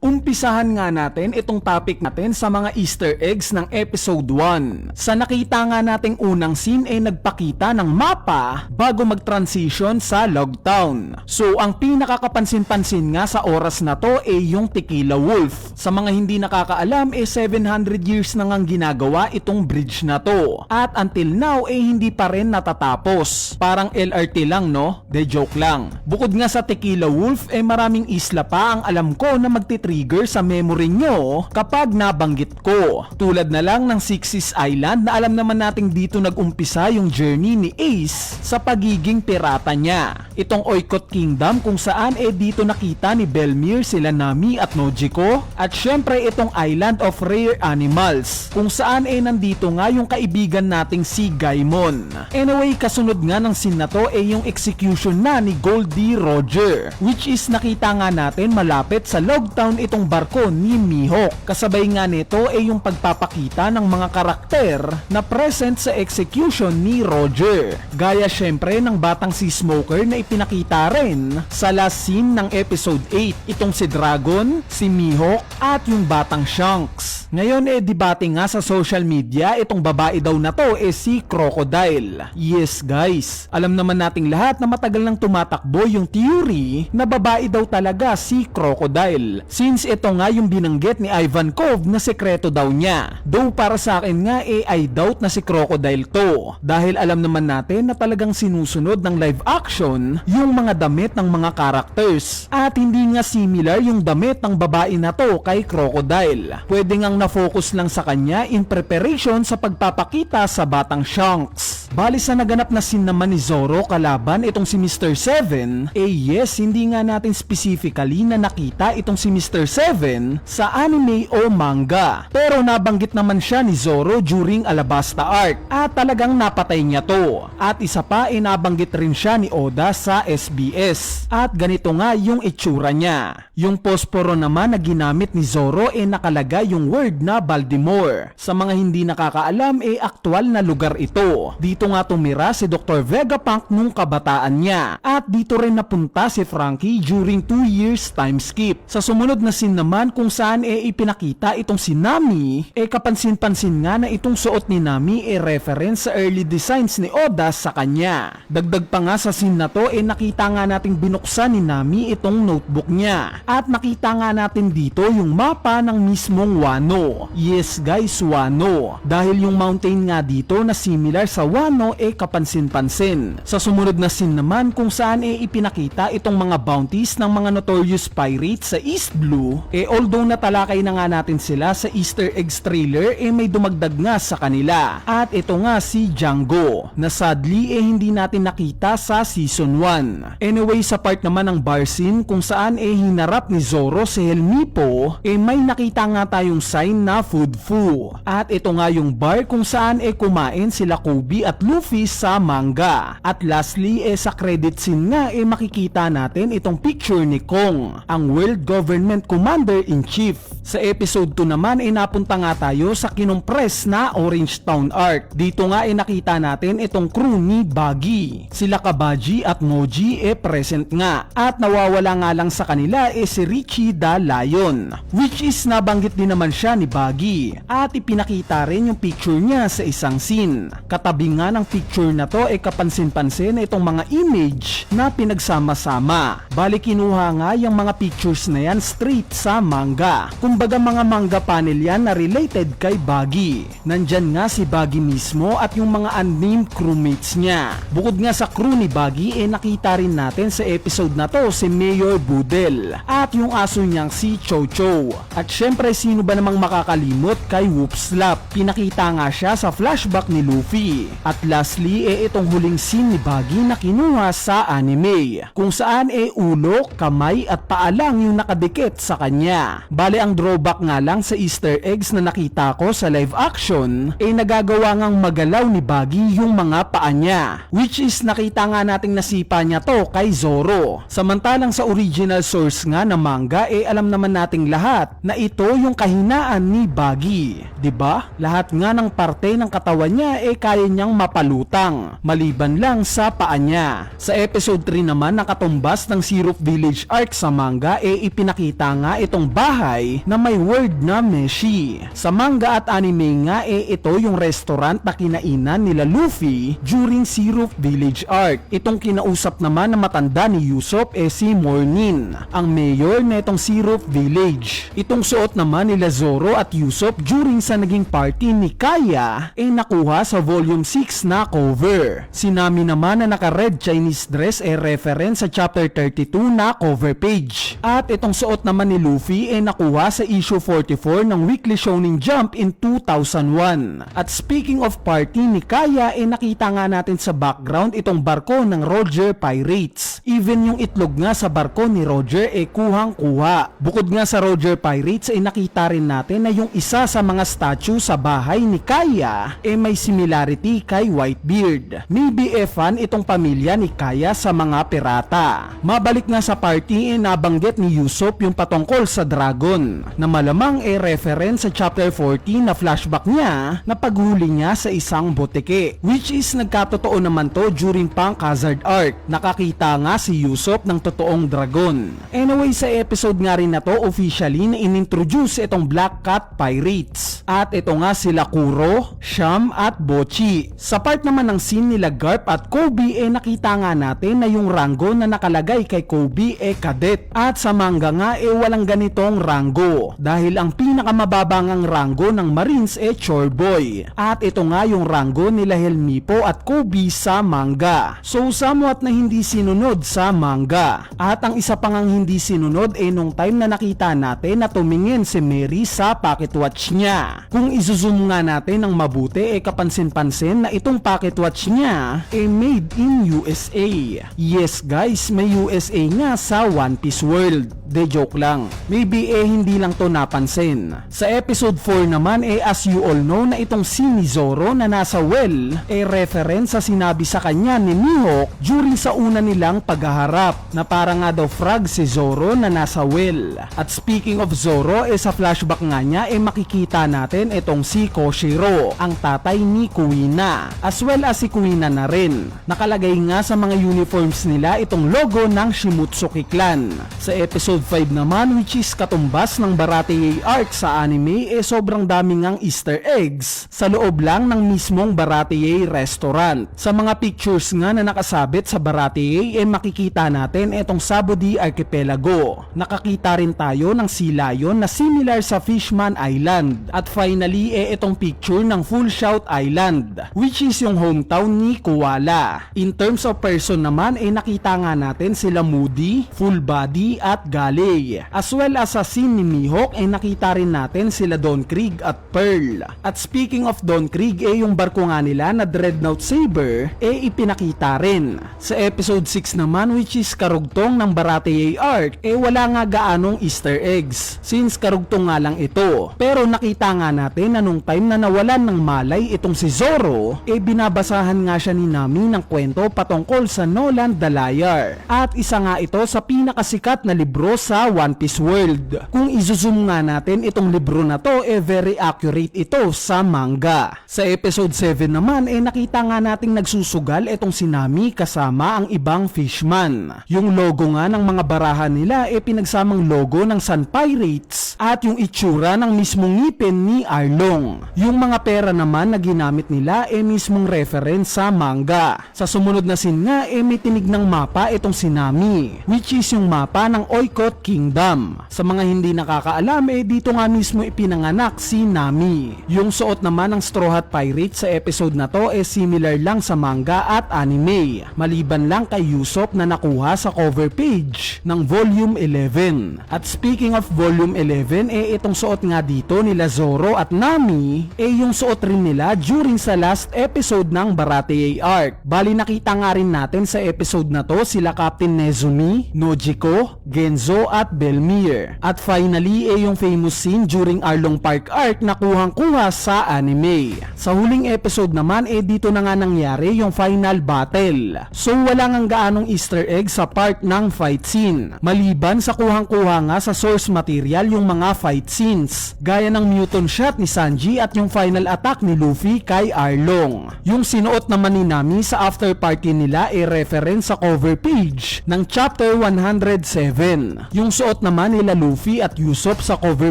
Umpisahan nga natin itong topic natin sa mga Easter eggs ng episode 1. Sa nakita nga nating unang scene ay nagpakita ng mapa bago mag-transition sa Logtown. So ang pinakakapansin-pansin nga sa oras na to ay yung Tequila Wolf. Sa mga hindi nakakaalam 700 years na ngang ginagawa itong bridge na to. At until now hindi pa rin natatapos. Parang LRT lang no? De joke lang. Bukod nga sa Tequila Wolf maraming isla pa ang alam ko na magtitrigger sa memory nyo kapag nabanggit ko. Tulad na lang ng Sixes Island na alam naman nating dito nag-umpisa yung journey ni Ace sa pagiging pirata niya. Itong Oikot Kingdom kung saan dito nakita ni Belmere sila Nami at Nojiko. At syempre itong Island of Rare Animals kung saan nandito nga yung kaibigan nating si Gaimon. Anyway, kasunod nga ng scene na to yung execution na ni Goldie Roger, which is nakita nga natin malapit sa Logtown itong barko ni Mihawk. Kasabay nga nito yung pagpapakita ng mga karakter na present sa execution ni Roger. Gaya syempre ng batang si Smoker na ipinakita rin sa last scene ng episode 8. Itong si Dragon, si Mihawk at yung batang Shanks. Ngayon debate nga sa social media itong babae daw na to si Crocodile. Yes guys, alam naman nating lahat na matagal nang tumatakbo yung theory na babae daw talaga si Crocodile. Since ito nga yung binanggit ni Ivankov na sekreto daw niya. Though para sa akin nga I doubt na si Crocodile to. Dahil alam naman natin na talagang sinusunod ng live action yung mga damit ng mga characters. At hindi nga similar yung damit ng babae na to kay Crocodile. Pwede ngang na-focus lang sa kanya in preparation sa pagpapakita sa batang Shanks. Bali sa naganap na scene naman ni Zoro kalaban itong si Mr. 7, yes, hindi nga natin specifically na nakita itong si Mr. 7 sa anime o manga. Pero nabanggit naman siya ni Zoro during Alabasta arc at talagang napatay niya to. At isa pa nabanggit rin siya ni Oda sa SBS. At ganito nga yung itsura niya. Yung posporo naman na ginamit ni Zoro nakalagay yung word na Baltimore. Sa mga hindi nakakaalam aktual na lugar ito. Dito nga tumira si Dr. Vegapunk nung kabataan niya. At dito rin napunta si Frankie during 2 years time skip. Sa sumunod na scene naman kung saan ipinakita itong si Nami, kapansin-pansin nga na itong suot ni Nami reference sa early designs ni Oda sa kanya. Dagdag pa nga sa scene na to nakita nga nating binuksan ni Nami itong notebook niya. At nakita nga natin dito yung mapa ng mismong Wano. Yes guys, Wano. Dahil yung mountain nga dito na similar sa Wano kapansin-pansin. Sa sumunod na scene naman kung saan ipinakita itong mga bounties ng mga notorious pirates sa East Blue, although natalakay na nga natin sila sa Easter eggs trailer may dumagdag nga sa kanila. At ito nga si Django na sadly hindi natin nakita sa season 1. Anyway, sa part naman ng bar scene kung saan hinarap ni Zoro si Helmipo, may nakita nga tayong sign na food fu. At ito nga yung bar kung saan kumain sila Kobe at Luffy sa manga. At lastly sa credit scene nga makikita natin itong picture ni Kong, ang World Government Commander-in-Chief. Sa episode 2 naman napunta nga tayo sa kinumpres na Orange Town arc. Dito nga nakita natin itong crew ni Buggy. Sila Kabaji at Moji present nga. At nawawala nga lang sa kanila si Richie the Lion, which is nabanggit din naman siya ni Buggy. At ipinakita rin yung picture niya sa isang scene. Katabi nga ng picture na to kapansin-pansin itong mga image na pinagsama-sama. Bali kinuha nga yung mga pictures na yan straight sa manga. Kumbaga mga manga panel yan na related kay Buggy. Nandyan nga si Buggy mismo at yung mga unnamed crewmates niya. Bukod nga sa crew ni Buggy nakita rin natin sa episode na to si Mayor Budel at yung aso niyang si Chow Chow. At syempre sino ba namang makakalimot kay Whoopslap. Pinakita nga siya sa flashback ni Luffy. At lastly itong huling scene ni Buggy na kinuha sa anime kung saan ulo, kamay at paa lang yung nakadikit sa kanya. Bale ang drawback nga lang sa Easter eggs na nakita ko sa live action nagagawa ngang magalaw ni Buggy yung mga paa niya, which is nakita nga nating nasipa niya to kay Zoro. Samantalang sa original source nga na manga alam naman nating lahat na ito yung kahinaan ni Buggy, 'di ba? Lahat nga ng parte ng katawan niya kaya niyang mapalutang maliban lang sa paa niya. Sa episode 3 naman nakatumbas ng Syrup Village arc sa manga ipinakita nga itong bahay na may word na Meshi. Sa manga at anime nga ito yung restaurant na kinainan nila Luffy during Syrup Village arc. Itong kinausap naman na matanda ni Usopp si Mornin, ang mayor na itong Syrup Village. Itong suot naman nila Zoro at Usopp during sa naging party ni Kaya nakuha sa volume 6 na cover. Si Nami naman na naka-red Chinese dress reference sa chapter 32 na cover page. At itong suot naman ni Luffy nakuha sa issue 44 ng Weekly Shonen Jump in 2001. At speaking of party ni Kaya nakita nga natin sa background itong barko ng Roger Pirates. Even yung itlog nga sa barko ni Roger kuhang-kuha. Bukod nga sa Roger Pirates nakita rin natin na yung isa sa mga statue sa bahay ni Kaya may similarity kay Whitebeard. Maybe fan itong pamilya ni Kaya sa mga pirata. Mabalik nga sa party nabanggit ni Usopp yung patungkol sa dragon na malamang reference sa chapter 14 na flashback niya na paghuli niya sa isang botike, which is nagkatotoo naman to during Punk Hazard arc. Nakakita nga si Usopp ng totoong dragon. Anyway, sa episode nga rin na to officially na inintroduce itong Black Cat Pirates. At ito nga sila Kuro, Sham at Bocchi. Sa part naman ng scene nila Garp at Kobe nakita nga natin na yung rango na nakalagay kay Kobe cadet. At sa manga nga walang ganitong rango dahil ang pinakamababang rango ng Marines Chore Boy. At ito nga yung rango nila Helmipo at Kobe sa manga. So somewhat na hindi sinunod sa manga. At ang isa pang hindi sinunod nung time na nakita natin na tumingin si Mary sa pocket watch niya. Kung izoom nga natin ng mabuti kapansin-pansin na itong pocket watch niya made in USA. Yes guys, may USA nga sa One Piece World. De joke lang. Maybe hindi lang to napansin. Sa episode 4 naman as you all know na itong si Zoro na nasa well reference sa sinabi sa kanya ni Mihawk during sa una nilang paghaharap na para nga daw frog si Zoro na nasa well. At speaking of Zoro sa flashback nga niya makikita natin itong si Koshiro, ang tatay ni Kuina, as well as si Kuina na rin. Nakalagay nga sa mga uniforms nila itong logo ng Shimotsuki clan. Sa episode 5 naman, which is katumbas ng Baratie arc sa anime sobrang daming ngang Easter eggs sa loob lang ng mismong Baratie restaurant. Sa mga pictures nga na nakasabit sa Baratie makikita natin itong Sabudi Archipelago. Nakakita rin tayo ng sea lion na similar sa Fishman Island. At finally itong picture ng Full Shout Island, which is yung hometown ni Koala. In terms of person naman nakita nga natin sila Moody, Full Body at Galley, as well as sa scene ni Mihawk nakita rin natin sila Don Krieg at Pearl. At speaking of Don Krieg yung barko nga nila na Dreadnought Saber ipinakita rin. Sa episode 6 naman, which is karugtong ng Baratie arc wala nga gaanong Easter eggs since karugtong nga lang ito. Pero nakita nga natin na nung time na nawalan ng malay itong si Zoro binabasahan nga siya ni Nami ng kwento patungkol sa Noland the Liar. At isa nga ito sa pinakasikat na libro sa One Piece World. Kung izoom nga natin itong libro na to very accurate ito sa manga. Sa episode 7 naman nakita nga nating nagsusugal itong si Nami kasama ang ibang fishman. Yung logo nga ng mga barahan nila pinagsamang logo ng Sun Pirates at yung itsura ng mismong ngipin ni Arlong. Yung mga pera naman na ginamit nila mismong reference sa manga. Sa sumunod na scene nga may tinig ng mapa itong si Nami, which is yung mapa ng Oikot Kingdom. Sa mga hindi nakakaalam dito nga mismo ipinanganak si Nami. Yung suot naman ng Straw Hat Pirate sa episode na to similar lang sa manga at anime, maliban lang kay Usopp na nakuha sa cover page ng volume 11. At speaking of volume 11 7 itong suot nga dito nila Zoro at Nami yung suot rin nila during sa last episode ng Baratie arc. Bali nakita nga rin natin sa episode na to sila Captain Nezumi, Nojiko, Genzo at Belmir. At finally yung famous scene during Arlong Park arc na kuhang-kuha sa anime. Sa huling episode naman dito na nga nangyari yung final battle. So wala nga gaanong Easter egg sa part ng fight scene. Maliban sa kuhang-kuha nga sa source material yung mga fight scenes. Gaya ng Muton shot ni Sanji at yung final attack ni Luffy kay Arlong. Yung sinuot naman ni Nami sa after party nila reference sa cover page ng chapter 107. Yung suot naman nila Luffy at Usopp sa cover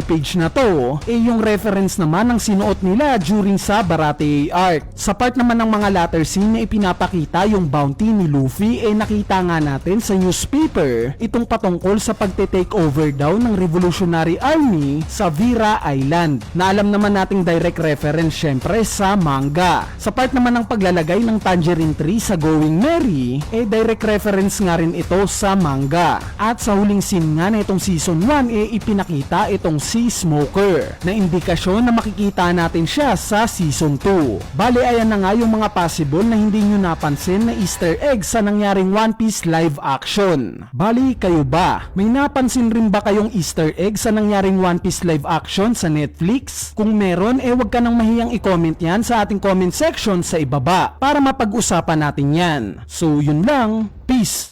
page na to yung reference naman ng sinuot nila during sa Baratie arc. Sa part naman ng mga latter scene na ipinapakita yung bounty ni Luffy nakita nga natin sa newspaper itong patungkol sa pagte-take over daw ng Revolutionary Army sa Vira Island na alam naman nating direct reference syempre sa manga. Sa part naman ng paglalagay ng Tangerine Tree sa Going Merry direct reference nga rin ito sa manga. At sa huling scene nga na itong season 1 ipinakita itong si Smoker na indikasyon na makikita natin siya sa season 2. Bale ayan na nga yung mga possible na hindi nyo napansin na Easter egg sa nangyaring One Piece live action. Bali kayo ba? May napansin rin ba kayong Easter egg sa nangyaring One Piece live action sa Netflix? Kung meron wag ka nang mahiyang i-comment yan sa ating comment section sa ibaba para mapag-usapan natin yan. So yun lang, peace!